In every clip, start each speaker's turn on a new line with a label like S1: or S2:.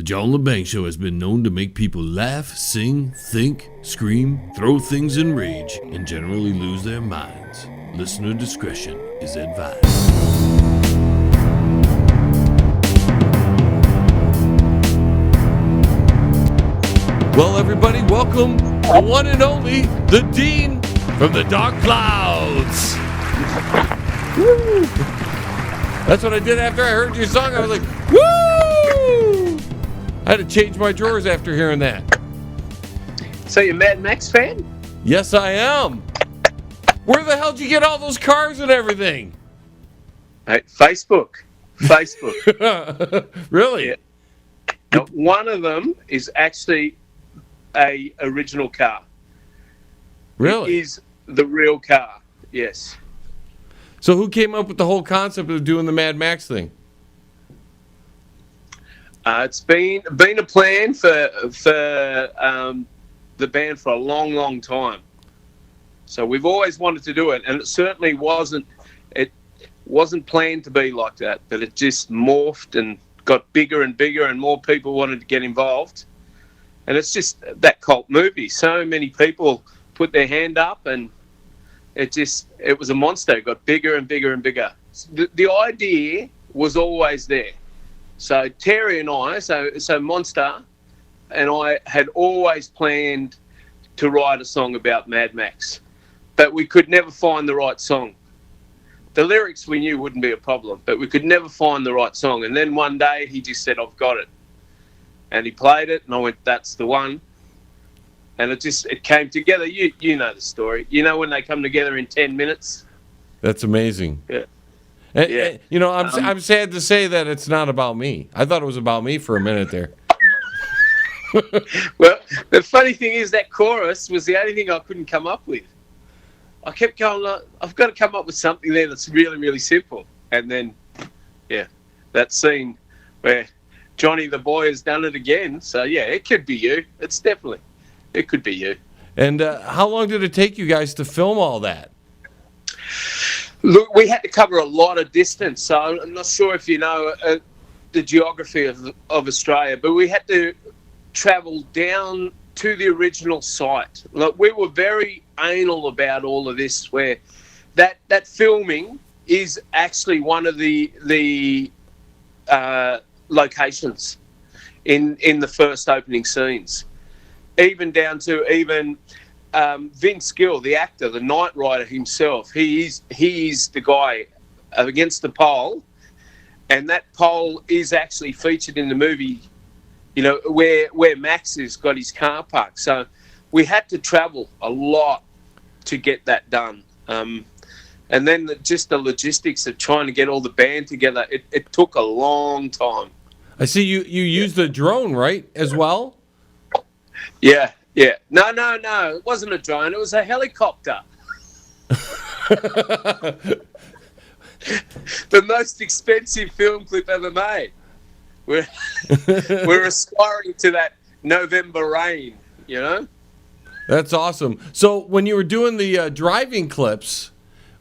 S1: The John LeBang Show has been known to make people laugh, sing, think, scream, throw things in rage, and generally lose their minds. Listener discretion is advised. Well, everybody, welcome the one and only, the Dean from the Dark Clouds. Woo! That's what I did after I heard your song. I was like, woo! I had to change my drawers after hearing that.
S2: So you're a Mad Max fan?
S1: Yes, I am. Where the hell did you get all those cars and everything?
S2: Hey, Facebook.
S1: Really?
S2: Yeah. Now, one of them is actually a original car.
S1: Really?
S2: It is the real car, yes.
S1: So who came up with the whole concept of doing the Mad Max thing?
S2: It's been a plan for the band for a long, long time. So we've always wanted to do it, and it certainly wasn't planned to be like that, but it just morphed and got bigger and bigger, and more people wanted to get involved. And it's just that cult movie. So many people put their hand up, and it was a monster. It got bigger and bigger and bigger. The idea was always there. So Terry and I, so Monster and I had always planned to write a song about Mad Max, but we could never find the right song. The lyrics we knew wouldn't be a problem, but we could never find the right song. And then one day he just said, "I've got it." And he played it, and I went, "That's the one." And it came together. You know the story. You know when they come together in 10 minutes?
S1: That's amazing.
S2: Yeah.
S1: And, you know, I'm sad to say that it's not about me. I thought it was about me for a minute there.
S2: Well, the funny thing is that chorus was the only thing I couldn't come up with. I kept going, I've got to come up with something there that's really, really simple. And then, that scene where Johnny the boy has done it again. So, it could be you. It could be you.
S1: And how long did it take you guys to film all that?
S2: Look, we had to cover a lot of distance, so I'm not sure if you know the geography of Australia, but we had to travel down to the original site. Like, we were very anal about all of this, where that filming is actually one of the locations in the first opening scenes, even down to Vince Gill, the actor, the Knight Rider himself. He is the guy against the pole, and that pole is actually featured in the movie. You know, where Max has got his car parked. So we had to travel a lot to get that done. And then just the logistics of trying to get all the band together, it took a long time.
S1: I see you used a drone, right, as well?
S2: Yeah. No. It wasn't a drone. It was a helicopter. The most expensive film clip ever made. We're aspiring to that November rain, you know?
S1: That's awesome. So when you were doing the driving clips,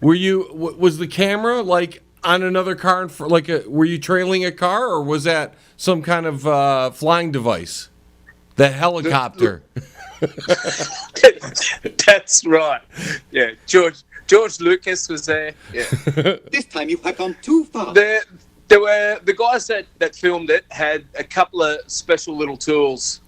S1: was the camera like on another car, were you trailing a car, or was that some kind of flying device? That helicopter.
S2: That's right. Yeah, George Lucas was there. Yeah.
S3: This time you have gone too far.
S2: There were the guys that filmed it had a couple of special little tools,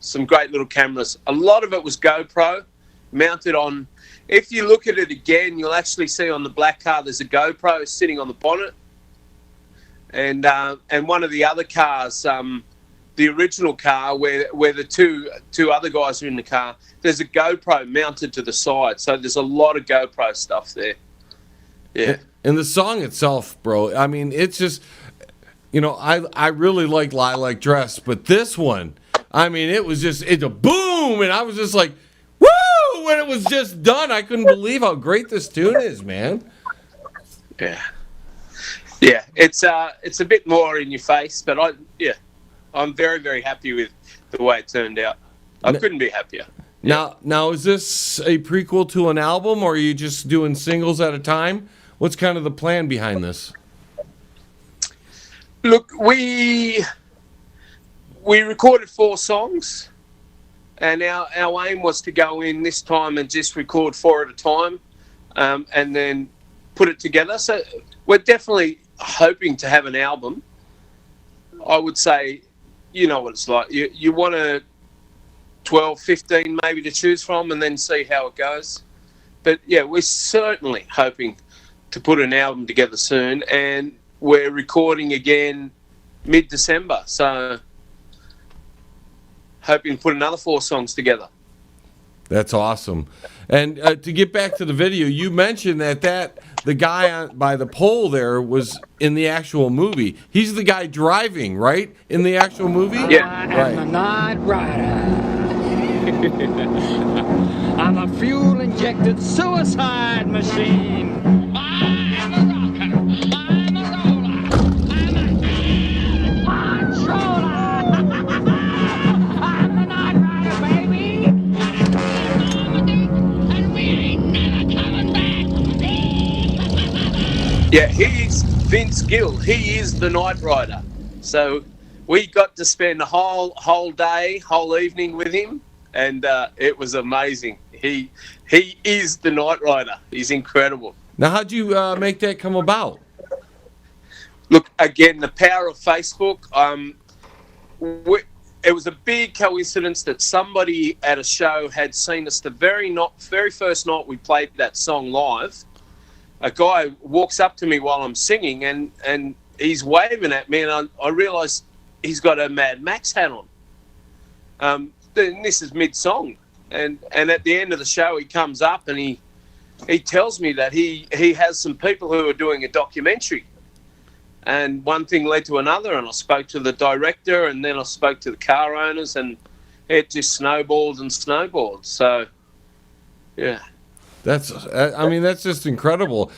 S2: some great little cameras. A lot of it was GoPro mounted on. If you look at it again, you'll actually see on the black car there's a GoPro sitting on the bonnet, and one of the other cars, the original car where the two other guys are in the car, there's a GoPro mounted to the side. So there's a lot of GoPro stuff there. Yeah.
S1: And the song itself, bro, I mean, it's just, you know, I really like Lilac Dress, but this one, I mean, it's a boom, and I was just like, woo! When it was just done, I couldn't believe how great this tune is, man.
S2: Yeah, it's a bit more in your face, but I'm very, very happy with the way it turned out. I couldn't be happier.
S1: Now, is this a prequel to an album, or are you just doing singles at a time? What's kind of the plan behind this?
S2: Look, we we recorded 4 songs, and our aim was to go in this time and just record 4 at a time, and then put it together. So we're definitely hoping to have an album. I would say, you know what it's like. You want a 12, 15 maybe to choose from, and then see how it goes. But yeah, we're certainly hoping to put an album together soon, and we're recording again mid-December. So hoping to put another 4 songs together.
S1: That's awesome. And to get back to the video, you mentioned that the guy by the pole there was in the actual movie. He's the guy driving, right? In the actual movie?
S2: Yeah.
S4: I'm the Night Rider. I'm a fuel-injected suicide machine. I'm a rocker. I'm a roller. I'm a controller. I'm the Night Rider, baby. And we ain't never coming back.
S2: Yeah, he's Vince Gill. He is the Night Rider. So we got to spend the whole day, whole evening with him, and it was amazing. He is the Night Rider. He's incredible.
S1: Now, how'd you make that come about?
S2: Look, again, the power of Facebook. It was a big coincidence that somebody at a show had seen us the very first night we played that song live. A guy walks up to me while I'm singing, and he's waving at me, and I realised he's got a Mad Max hat on. This is mid-song, and at the end of the show, he comes up and he tells me that he has some people who are doing a documentary. And one thing led to another, and I spoke to the director, and then I spoke to the car owners, and it just snowballed and snowballed. So, yeah.
S1: That's just incredible.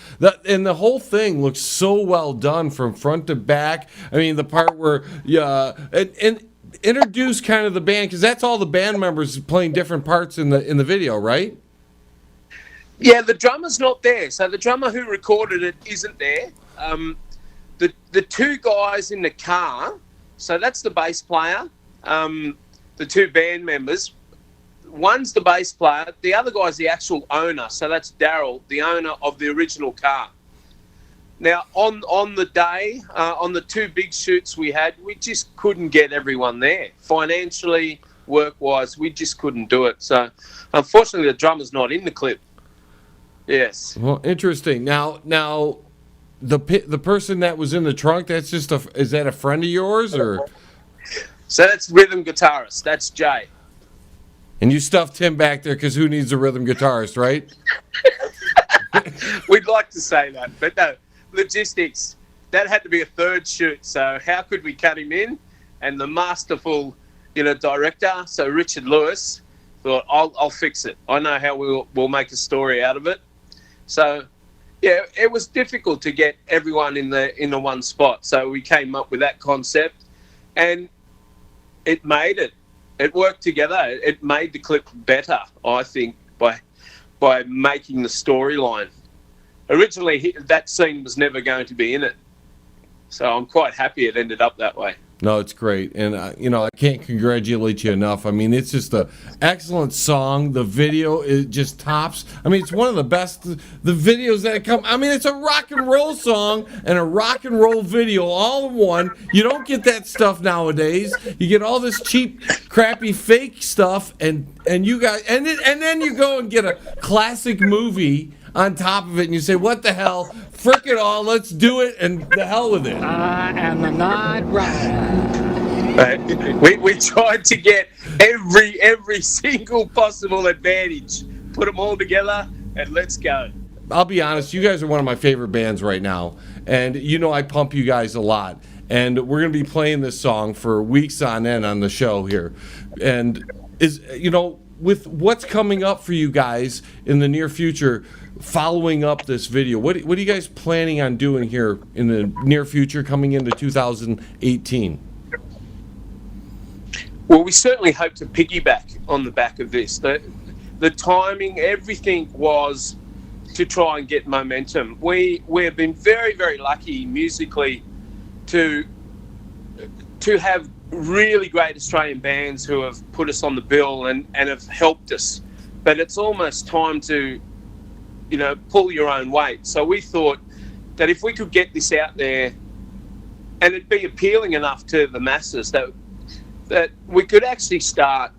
S1: And the whole thing looks so well done from front to back. I mean, the part where and introduce kind of the band, because that's all the band members playing different parts in the video, right?
S2: Yeah, the drummer's not there. So the drummer who recorded it isn't there. The 2 guys in the car, so that's the bass player, the 2 band members. One's the bass player, the other guy's the actual owner, so that's Daryl, the owner of the original car. Now, on the day, on the 2 big shoots we had, we just couldn't get everyone there. Financially, work-wise, we just couldn't do it. So, unfortunately, the drummer's not in the clip. Yes.
S1: Well, interesting. Now, the person that was in the trunk, that's just is that a friend of yours, or?
S2: So that's rhythm guitarist. That's Jay.
S1: And you stuffed him back there because who needs a rhythm guitarist, right?
S2: We'd like to say that, but no. Logistics. That had to be a 3rd shoot. So how could we cut him in? And the masterful, director, so Richard Lewis, thought, I'll fix it. I know how we'll make a story out of it. So, yeah, it was difficult to get everyone in the one spot. So we came up with that concept, and it made it. It worked together. It made the clip better, I think, by making the storyline. Originally, that scene was never going to be in it. So I'm quite happy it ended up that way.
S1: No, it's great. And, I can't congratulate you enough. I mean, it's just an excellent song. The video, it just tops. I mean, it's one of the best, the videos that come. I mean, it's a rock and roll song and a rock and roll video all in one. You don't get that stuff nowadays. You get all this cheap, crappy, fake stuff, and you guys, and then you go and get a classic movie on top of it, and you say, what the hell? Frick it all, let's do it, and the hell with it.
S4: I am the Night Rider.
S2: We tried to get every single possible advantage, put them all together, and let's go.
S1: I'll be honest, you guys are one of my favorite bands right now, and I pump you guys a lot, and we're going to be playing this song for weeks on end on the show here, and with what's coming up for you guys in the near future, following up this video, what are you guys planning on doing here in the near future coming into 2018?
S2: Well, we certainly hope to piggyback on the back of this. The timing, everything was to try and get momentum. We've been very, very lucky musically to have really great Australian bands who have put us on the bill and have helped us. But it's almost time to, pull your own weight. So we thought that if we could get this out there and it'd be appealing enough to the masses that we could actually start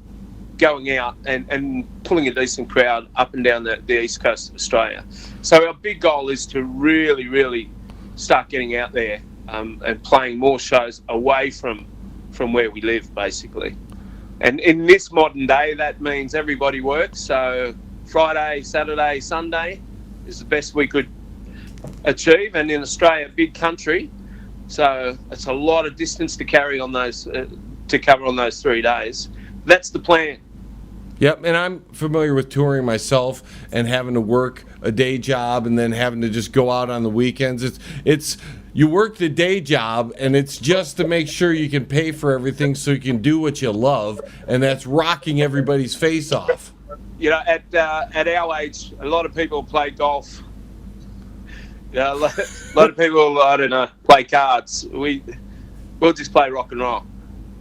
S2: going out and pulling a decent crowd up and down the east coast of Australia. So our big goal is to really, really start getting out there and playing more shows away from where we live, basically. And in this modern day, that means everybody works. So Friday, Saturday, Sunday is the best we could achieve. And in Australia, big country, so it's a lot of distance to carry on those to cover on those 3 days. That's the plan.
S1: Yep, and I'm familiar with touring myself and having to work a day job and then having to just go out on the weekends. It's you work the day job and it's just to make sure you can pay for everything so you can do what you love, and that's rocking everybody's face off.
S2: At our age, a lot of people play golf. A lot of people, I don't know, play cards. We'll just play rock and roll.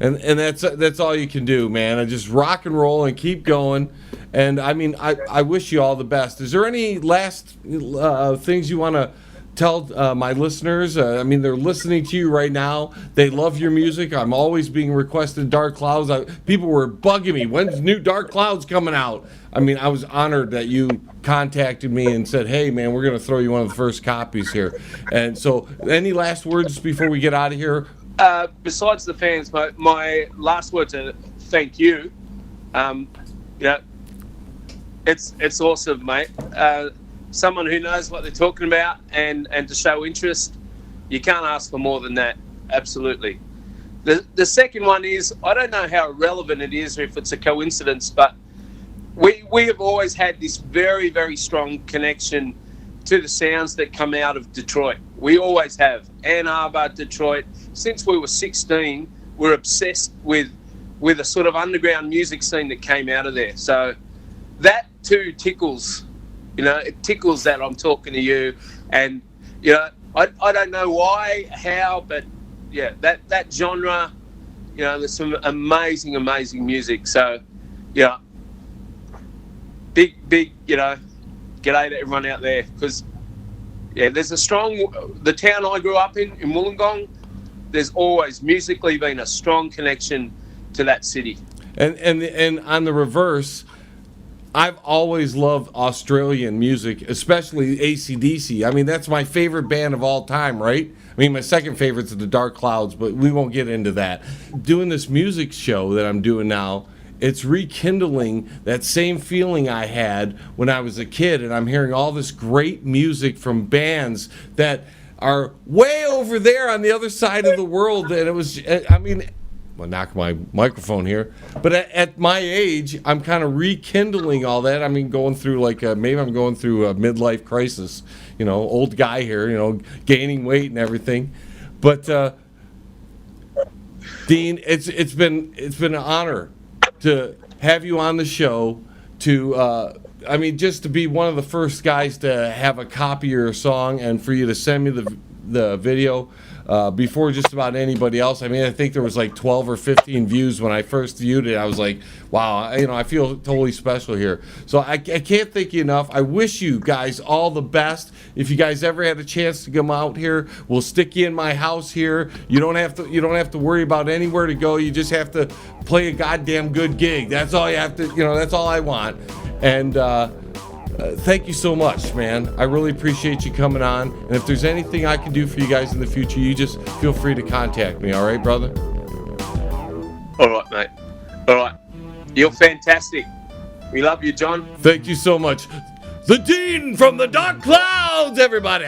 S1: And that's all you can do, man. And just rock and roll and keep going. And I mean, I wish you all the best. Is there any last things you want to tell my listeners? I mean, they're listening to you right now. They love your music. I'm always being requested Dark Clouds. People were bugging me. When's new Dark Clouds coming out? I mean, I was honored that you contacted me and said, hey, man, we're going to throw you one of the first copies here. And so any last words before we get out of here?
S2: Besides the fans, my last words are thank you. It's awesome, mate. Someone who knows what they're talking about and to show interest, you can't ask for more than that. Absolutely. The second one is, I don't know how relevant it is or if it's a coincidence, but we have always had this very, very strong connection to the sounds that come out of Detroit. We always have. Ann Arbor, Detroit. Since we were 16, we're obsessed with a sort of underground music scene that came out of there. So that too tickles. It tickles that I'm talking to you. And, I don't know why, how, but, yeah, that genre, there's some amazing, amazing music. So, big, g'day to everyone out there, because there's the town I grew up in Wollongong, there's always musically been a strong connection to that city.
S1: And on the reverse, I've always loved Australian music, especially AC/DC. I mean, that's my favorite band of all time, right? I mean, my second favorite's the Dark Clouds, but we won't get into that. Doing this music show that I'm doing now, it's rekindling that same feeling I had when I was a kid, and I'm hearing all this great music from bands that are way over there on the other side of the world. And it was, I mean, I'll knock my microphone here, but at my age, I'm kind of rekindling all that. I mean, going through maybe I'm going through a midlife crisis, old guy here, gaining weight and everything. But Dean, it's been an honor to have you on the show, just to be one of the first guys to have a copy of your song and for you to send me the video before just about anybody else. I mean, I think there was like 12 or 15 views when I first viewed it. I was like, wow, I feel totally special here. So I can't thank you enough. I wish you guys all the best. If you guys ever had a chance to come out here, we'll stick you in my house here. You don't have to worry about anywhere to go. You just have to play a goddamn good gig. That's all you have to, that's all I want. And thank you so much, man. I really appreciate you coming on. And if there's anything I can do for you guys in the future, you just feel free to contact me. All right, brother?
S2: All right, mate. All right. You're fantastic. We love you, John.
S1: Thank you so much. The Dean from the Dark Clouds, everybody.